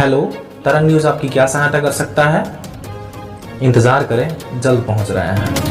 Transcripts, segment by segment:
Hello, तरंग news आपकी क्या सहायता कर सकता है? इंतज़ार करें, जल्द पहुंच रहे हैं।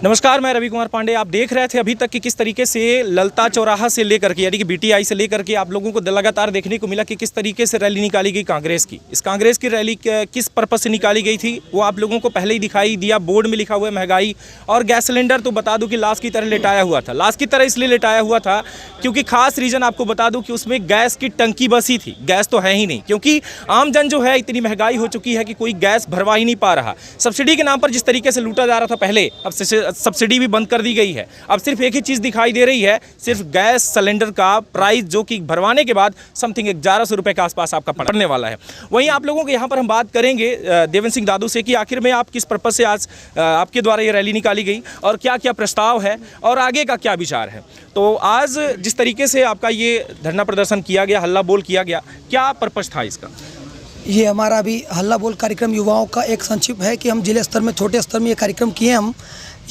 नमस्कार, मैं रवि कुमार पांडे। आप देख रहे थे अभी तक कि किस तरीके से ललता चौराहा से लेकर के यानी कि बीटीआई से लेकर के आप लोगों को लगातार देखने को मिला कि किस तरीके से रैली निकाली गई कांग्रेस की। इस कांग्रेस की रैली किस पर्पस से निकाली गई थी वो आप लोगों को पहले ही दिखाई दिया। बोर्ड में लिखा हुआ है महंगाई और गैस सिलेंडर। तो बता दूं कि लाश की तरह लेटाया हुआ था। लाश की तरह इसलिए लेटाया हुआ था क्योंकि खास रीज़न आपको बता दूं कि उसमें गैस की टंकी बसी थी। गैस तो है ही नहीं, क्योंकि आम जन जो है इतनी महंगाई हो चुकी है कि कोई गैस भरवा ही नहीं पा रहा। सब्सिडी के नाम पर जिस तरीके से लूटा जा रहा था पहले, अब सब्सिडी भी बंद कर दी गई है। अब सिर्फ एक ही चीज़ दिखाई दे रही है, सिर्फ गैस सिलेंडर का प्राइस जो कि भरवाने के बाद समथिंग 1100 रुपये के आसपास आपका पड़ने वाला है। वहीं आप लोगों के यहाँ पर हम बात करेंगे देवेंद्र सिंह दादू से कि आखिर में आप किस पर्पज़ से आज आपके द्वारा ये रैली निकाली गई और क्या क्या प्रस्ताव है और आगे का क्या विचार है। तो आज जिस तरीके से आपका ये धरना प्रदर्शन किया गया, हल्ला बोल किया गया, क्या पर्पज़ था इसका? ये हमारा अभी हल्ला बोल कार्यक्रम युवाओं का एक संक्षिप्त है कि हम जिले स्तर में, छोटे स्तर में ये कार्यक्रम किए।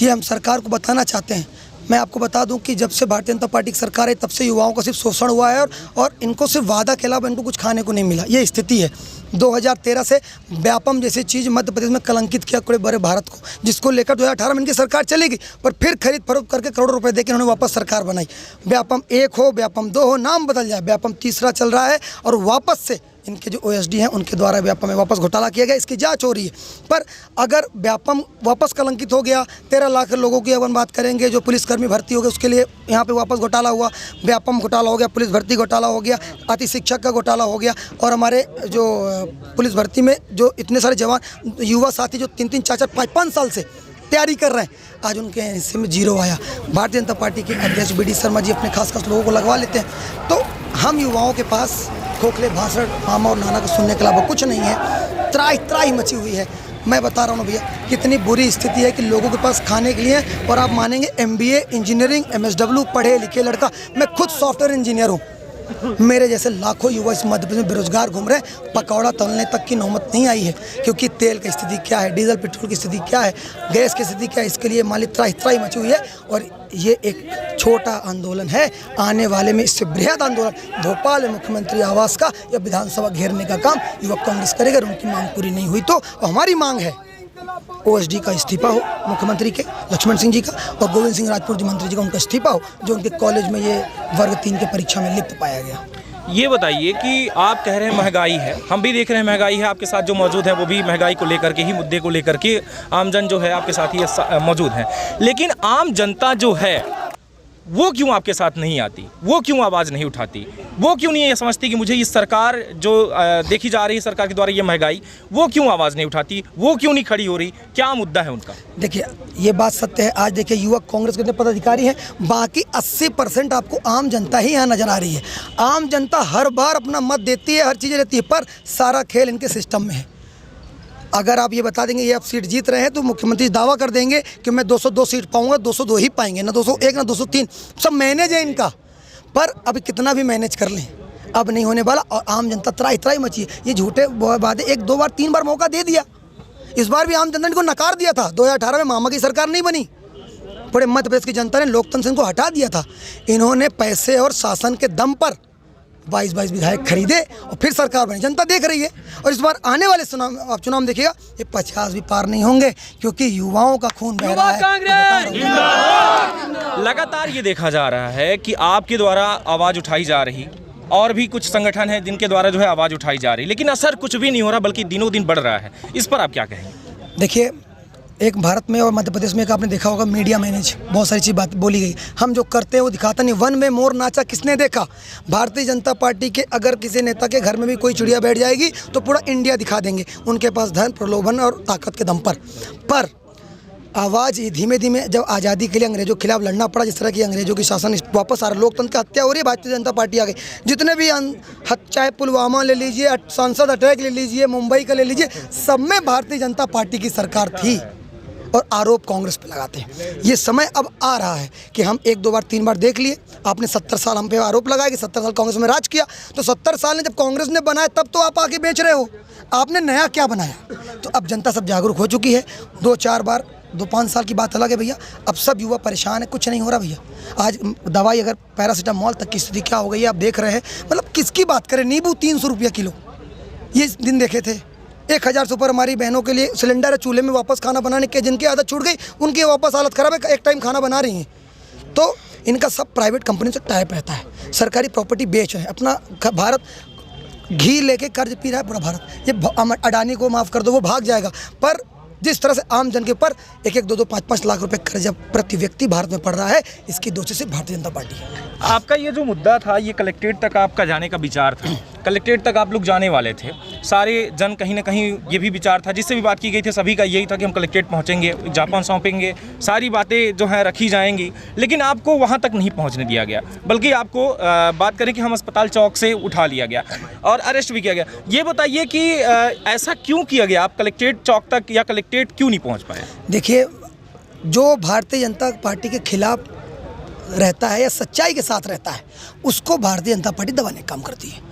हम सरकार को बताना चाहते हैं। मैं आपको बता दूं कि जब से भारतीय जनता पार्टी की सरकार है तब से युवाओं का सिर्फ शोषण हुआ है और इनको सिर्फ वादा के अलावा इनको कुछ खाने को नहीं मिला। ये स्थिति है। 2013 से व्यापम जैसी चीज़ मध्य प्रदेश में कलंकित किया पूरे बड़े भारत को, जिसको लेकर 2018 में इनकी सरकार चली गई, पर फिर खरीद फरोख्त करके करोड़ों रुपए देकर इन्होंने वापस सरकार बनाई। व्यापम 1 हो, व्यापम 2 हो, नाम बदल जाए, व्यापम तीसरा चल रहा है और वापस से इनके जो ओएसडी हैं उनके द्वारा व्यापम में वापस घोटाला किया गया। इसकी जांच हो रही है। पर अगर व्यापम वापस कलंकित हो गया, 13 लाख लोगों की अपन बात करेंगे जो पुलिसकर्मी भर्ती हो गए, उसके लिए यहाँ पे वापस घोटाला हुआ, व्यापम घोटाला हो गया, पुलिस भर्ती घोटाला हो गया, अति शिक्षक का घोटाला हो गया और हमारे जो पुलिस भर्ती में जो इतने सारे जवान युवा साथी जो 3-3, 4-4, 5-5 साल से तैयारी कर रहे हैं, आज उनके हिस्से में 0 आया। भारतीय जनता पार्टी के अध्यक्ष BD शर्मा जी अपने खास लोगों को लगवा लेते हैं। तो हम युवाओं के पास खोखले भाषण मामा और नाना को सुनने के अलावा कुछ नहीं है। त्राही मची हुई है। मैं बता रहा हूँ भैया, कितनी बुरी स्थिति है कि लोगों के पास खाने के लिए, और आप मानेंगे MBA इंजीनियरिंग MSW पढ़े लिखे लड़का, मैं खुद सॉफ्टवेयर इंजीनियर हूँ। मेरे जैसे लाखों युवा इस मध्य प्रदेश में बेरोजगार घूम रहे हैं। पकौड़ा तलने तक की नौबत नहीं आई है, क्योंकि तेल की स्थिति क्या है, डीजल पेट्रोल की स्थिति क्या है, गैस की स्थिति क्या है, इसके लिए माली त्राही मची हुई है। और ये एक छोटा आंदोलन है, आने वाले में इससे बृहद आंदोलन भोपाल में मुख्यमंत्री आवास का या विधानसभा घेरने का काम युवक कांग्रेस करेगा। उनकी मांग पूरी नहीं हुई तो हमारी मांग है OSD का इस्तीफा हो, मुख्यमंत्री के लक्ष्मण सिंह जी का, और गोविंद सिंह राजपूत जी मंत्री जी का उनका इस्तीफा हो, जो उनके कॉलेज में ये वर्ग 3 के परीक्षा में लिप्त पाया गया। ये बताइए कि आप कह रहे हैं महंगाई है, हम भी देख रहे हैं महंगाई है, आपके साथ जो मौजूद है वो भी महंगाई को लेकर के ही, मुद्दे को लेकर के आमजन जो है आपके साथ ही मौजूद है। लेकिन आम जनता जो है वो क्यों आपके साथ नहीं आती? वो क्यों आवाज़ नहीं उठाती? वो क्यों नहीं ये समझती कि मुझे इस सरकार जो देखी जा रही है सरकार के द्वारा ये महंगाई, वो क्यों आवाज़ नहीं उठाती? वो क्यों नहीं खड़ी हो रही? क्या मुद्दा है उनका? देखिए, ये बात सत्य है। आज देखिए युवक कांग्रेस के पदाधिकारी हैं, बाकी 80% आपको आम जनता ही यहाँ नजर आ रही है। आम जनता हर बार अपना मत देती है, हर चीज़ें देती है, पर सारा खेल इनके सिस्टम में है। अगर आप ये बता देंगे ये आप सीट जीत रहे हैं तो मुख्यमंत्री दावा कर देंगे कि मैं 202 सीट पाऊंगा, 202 ही पाएंगे, ना 201 ना 203। सब मैनेज है इनका। पर अभी कितना भी मैनेज कर लें, अब नहीं होने वाला। और आम जनता त्राही मची है। ये झूठे वादे 1, 2 बार 3 बार मौका दे दिया। इस बार भी आम जनता ने इनको नकार दिया था। 2018 में मामा की सरकार नहीं बनी, पूरे मध्य प्रदेश की जनता ने लोकतंत्र से इनको हटा दिया था। इन्होंने पैसे और शासन के दम पर 22 विधायक खरीदे और फिर सरकार बनी। जनता देख रही है। और इस बार आने वाले आप चुनाव में देखिएगा, ये 50 भी पार नहीं होंगे, क्योंकि युवाओं का खून बह रहा है। लगातार ये देखा जा रहा है कि आपके द्वारा आवाज़ उठाई जा रही, और भी कुछ संगठन हैं जिनके द्वारा जो है आवाज़ उठाई जा रही, लेकिन असर कुछ भी नहीं हो रहा, बल्कि दिनों दिन बढ़ रहा है। इस पर आप क्या कहेंगे? देखिए, एक भारत में और मध्य प्रदेश में एक आपने देखा होगा मीडिया मैनेज, बहुत सारी चीज़ बात बोली गई। हम जो करते हैं वो दिखाता नहीं। वन में मोर नाचा किसने देखा? भारतीय जनता पार्टी के अगर किसी नेता के घर में भी कोई चिड़िया बैठ जाएगी तो पूरा इंडिया दिखा देंगे। उनके पास धन, प्रलोभन और ताकत के दम पर आवाज़ धीमे धीमे जब आज़ादी के लिए अंग्रेजों के खिलाफ लड़ना पड़ा, जिस तरह की अंग्रेजों की शासन वापस आ रहा, लोकतंत्र की हत्या हो रही है, भारतीय जनता पार्टी आ गई। जितने भी चाहे पुलवामा ले लीजिए, संसद अटैक ले लीजिए, मुंबई का ले लीजिए, सब में भारतीय जनता पार्टी की सरकार थी। और आरोप कांग्रेस पे लगाते हैं। ये समय अब आ रहा है कि हम 1, 2 बार 3 बार देख लिए। आपने 70 साल हम पे आरोप लगाया कि 70 साल कांग्रेस में राज किया, तो 70 साल ने जब कांग्रेस ने बनाया तब तो आप आके बेच रहे हो। आपने नया क्या बनाया? तो अब जनता सब जागरूक हो चुकी है। 2-4 बार 2-5 साल की बात अलग है भैया। अब सब युवा परेशान है, कुछ नहीं हो रहा भैया। आज दवाई अगर पैरासीटामोल तक की स्थिति क्या हो गई है आप देख रहे हैं। मतलब किसकी बात करें, नींबू 300 रुपये किलो ये दिन देखे थे। 1000 से ऊपर हमारी बहनों के लिए सिलेंडर है, चूल्हे में वापस खाना बनाने के जिनकी आदत छूट गई उनकी वापस हालत ख़राब है, एक टाइम खाना बना रही हैं। तो इनका सब प्राइवेट कंपनी से टाइप रहता है, सरकारी प्रॉपर्टी बेच रहे हैं। अपना भारत घी लेके कर्ज पी रहा है पूरा भारत। ये अडानी को माफ़ कर दो, वो भाग जाएगा। पर जिस तरह से आम जन के ऊपर 1-1, 2-2, 5-5 लाख रुपए कर्जा प्रति व्यक्ति भारत में पड़ रहा है, इसकी दोषी सिर्फ भारतीय जनता पार्टी है। आपका ये जो मुद्दा था, ये कलेक्ट्रेट तक आपका जाने का विचार था, कलेक्ट्रेट तक आप लोग जाने वाले थे। सारे जन कहीं ना कहीं ये भी विचार था, जिससे भी बात की गई थी सभी का यही था कि हम कलेक्ट्रेट पहुंचेंगे, ज्ञापन सौंपेंगे, सारी बातें जो हैं रखी जाएंगी। लेकिन आपको वहां तक नहीं पहुंचने दिया गया, बल्कि आपको बात करें कि हम अस्पताल चौक से उठा लिया गया और अरेस्ट भी किया गया। ये बताइए कि ऐसा क्यों किया गया, आप कलेक्ट्रेट चौक तक या कलेक्ट्रेट क्यों नहीं पहुँच पाए? देखिए, जो भारतीय जनता पार्टी के खिलाफ रहता है या सच्चाई के साथ रहता है, उसको भारतीय जनता पार्टी दबाने का काम करती है।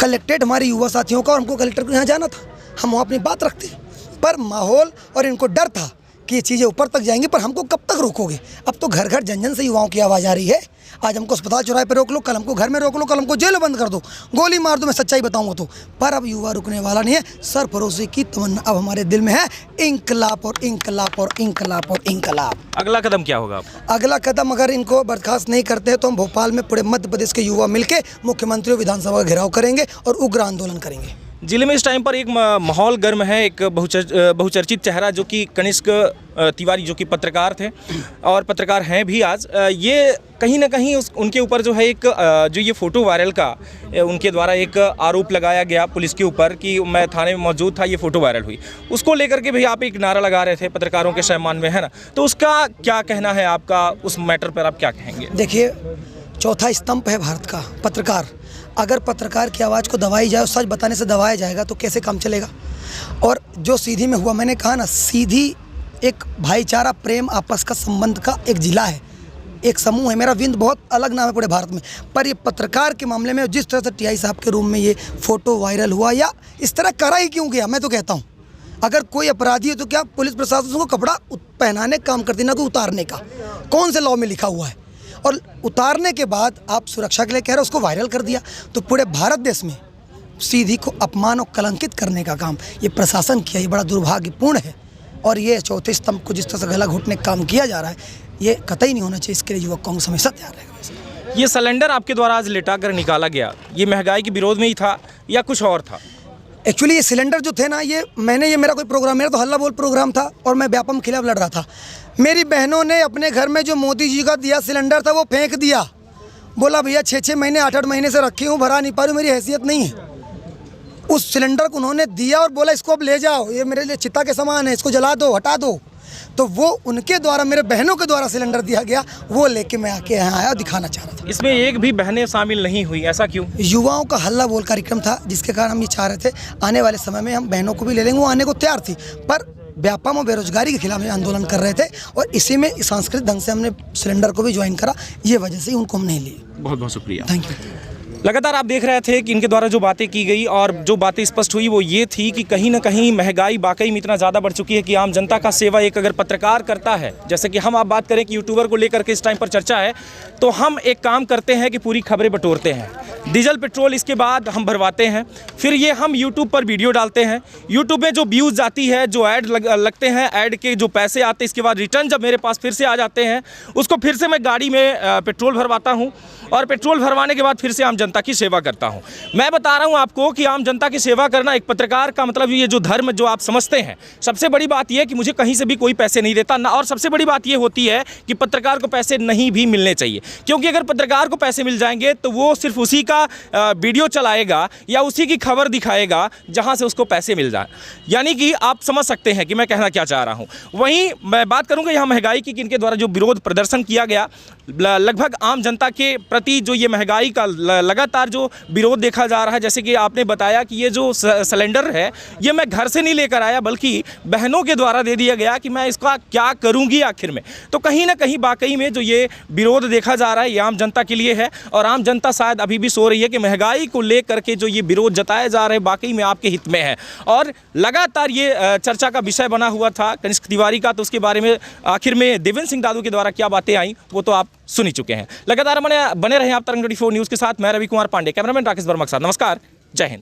कलेक्ट्रेट हमारे युवा साथियों का और हमको कलेक्टर को यहाँ जाना था, हम वहाँ अपनी बात रखते, पर माहौल और इनको डर था कि ये चीज़ें ऊपर तक जाएंगी, पर हमको कब तक रोकोगे। अब तो घर घर जन जन से युवाओं की आवाज़ आ रही है। आज हमको अस्पताल चौराहे पर रोक लो, कल हमको घर में रोक लो, कल हमको जेल में बंद कर दो, गोली मार दो, मैं सच्चाई बताऊंगा तो। पर अब युवा रुकने वाला नहीं है। सरफरोशी की तमन्ना अब हमारे दिल में है, इंकलाब और इंकलाब और इंकलाब और इंकलाब। अगला कदम क्या होगा? अगला कदम अगर इनको बर्खास्त नहीं करते हैं तो हम भोपाल में पूरे मध्य प्रदेश के युवा मिलकर मुख्यमंत्री और विधानसभा का घेराव करेंगे और उग्र आंदोलन करेंगे। जिले में इस टाइम पर एक माहौल गर्म है। एक बहुचर्चित चेहरा जो कि कनिष्क तिवारी, जो कि पत्रकार थे और पत्रकार हैं भी आज, ये कहीं ना कहीं उनके ऊपर जो है एक जो ये फ़ोटो वायरल का उनके द्वारा एक आरोप लगाया गया पुलिस के ऊपर कि मैं थाने में मौजूद था, ये फ़ोटो वायरल हुई। उसको लेकर के भी आप एक नारा लगा रहे थे पत्रकारों के सम्मान में, है ना? तो उसका क्या कहना है आपका, उस मैटर पर आप क्या कहेंगे? देखिए, चौथा स्तंभ है भारत का पत्रकार। अगर पत्रकार की आवाज़ को दबाई जाए और सच बताने से दबाया जाएगा तो कैसे काम चलेगा। और जो सीधी में हुआ, मैंने कहा ना, सीधी एक भाईचारा, प्रेम, आपस का संबंध का एक जिला है, एक समूह है। मेरा विंद बहुत अलग नाम है पूरे भारत में, पर ये पत्रकार के मामले में जिस तरह से टीआई साहब के रूम में ये फ़ोटो वायरल हुआ, या इस तरह करा ही क्यों गया, मैं तो कहता हूँ अगर कोई अपराधी है तो क्या पुलिस प्रशासन को कपड़ा पहनाने का काम करती, ना कोई उतारने का। कौन से लॉ में लिखा हुआ है? और उतारने के बाद आप सुरक्षा के लिए कह रहे हो, उसको वायरल कर दिया। तो पूरे भारत देश में सीधी को अपमान और कलंकित करने का काम ये प्रशासन किया, ये बड़ा दुर्भाग्यपूर्ण है। और ये चौथे स्तंभ को जिस तरह से गला घोटने का काम किया जा रहा है, ये कतई नहीं होना चाहिए। इसके लिए युवक कांग्रेस हमेशा तैयार रहेगा। ये सिलेंडर आपके द्वारा आज लिटा कर निकाला गया, ये महंगाई के विरोध में ही था या कुछ और था? एक्चुअली ये सिलेंडर जो थे ना, ये मेरा कोई प्रोग्राम, मेरा तो हल्ला बोल प्रोग्राम था और मैं व्यापम के खिलाफ लड़ रहा था। मेरी बहनों ने अपने घर में जो मोदी जी का दिया सिलेंडर था वो फेंक दिया। बोला भैया 6-6 महीने 8-8 महीने से रखी हूँ, भरा नहीं पा रही, मेरी हैसियत नहीं है। उस सिलेंडर को उन्होंने दिया और बोला इसको अब ले जाओ, ये मेरे लिए चिता के समान है, इसको जला दो, हटा दो। तो वो उनके द्वारा, मेरे बहनों के द्वारा सिलेंडर दिया गया, वो लेके मैं आके यहाँ आया, दिखाना चाह रहा था। इसमें एक भी बहनें शामिल नहीं हुई, ऐसा क्यों? युवाओं का हल्ला बोल कार्यक्रम था, जिसके कारण हम ये चाह रहे थे आने वाले समय में हम बहनों को भी ले लेंगे। वो आने को तैयार थी, पर व्यापम और बेरोजगारी के खिलाफ आंदोलन कर रहे थे और इसी में सांस्कृतिक ढंग से हमने सिलेंडर को भी ज्वाइन करा, ये वजह से उनको हम नहीं लिए। बहुत बहुत शुक्रिया, थैंक यू। लगातार आप देख रहे थे कि इनके द्वारा जो बातें की गई और जो बातें स्पष्ट हुई वो ये थी कि कहीं ना कहीं महंगाई वाकई में इतना ज़्यादा बढ़ चुकी है कि आम जनता का सेवा एक अगर पत्रकार करता है, जैसे कि हम आप बात करें कि यूट्यूबर को लेकर के इस टाइम पर चर्चा है, तो हम एक काम करते हैं कि पूरी खबरें बटोरते हैं, डीजल पेट्रोल इसके बाद हम भरवाते हैं, फिर ये हम यूट्यूब पर वीडियो डालते हैं, यूट्यूब में जो व्यूज़ जाती है, जो ऐड लगते हैं, ऐड के जो पैसे आते हैं, इसके बाद रिटर्न जब मेरे पास फिर से आ जाते हैं, उसको फिर से मैं गाड़ी में पेट्रोल भरवाता हूँ और पेट्रोल भरवाने के बाद फिर से आम जनता की सेवा करता हूं। मैं बता रहा हूं आपको कि आम जनता की सेवा करना एक पत्रकार का मतलब ये जो धर्म जो आप समझते हैं, सबसे बड़ी बात यह कि मुझे कहीं से भी कोई पैसे नहीं देता ना, और सबसे बड़ी बात यह होती है कि पत्रकार को पैसे नहीं भी मिलने चाहिए, क्योंकि अगर पत्रकार को पैसे मिल जाएंगे तो वो सिर्फ उसी का वीडियो चलाएगा या उसी की खबर दिखाएगा जहां से उसको पैसे मिल जाए। यानी कि आप समझ सकते हैं कि मैं कहना क्या चाह रहा हूं। वहीं मैं बात करूंगा यहाँ महंगाई की, कि इनके द्वारा जो विरोध प्रदर्शन किया गया लगभग आम जनता के प्रति जो ये महंगाई का लगातार जो विरोध देखा जा रहा है, जैसे कि आपने बताया कि ये जो सिलेंडर है ये मैं घर से नहीं लेकर आया बल्कि बहनों के द्वारा दे दिया गया कि मैं इसका क्या करूंगी आखिर में। तो कहीं ना कहीं वाकई में जो ये विरोध देखा जा रहा है ये आम जनता के लिए है, और आम जनता शायद अभी भी सो रही है कि महंगाई को लेकर के जो ये विरोध जताए जा रहे हैं वाकई में आपके हित में है। और लगातार ये चर्चा का विषय बना हुआ था कनिष्क तिवारी का, तो उसके बारे में आखिर में देवेंद्र सिंह दादू के द्वारा क्या बातें आई वो तो आप सुन ही चुके हैं। लगातार बने रहें आप तरंग 24 न्यूज़ के साथ। मैं रवि कुमार पांडे, कैमरामैन राकेश वर्मा के साथ। नमस्कार, जय हिंद।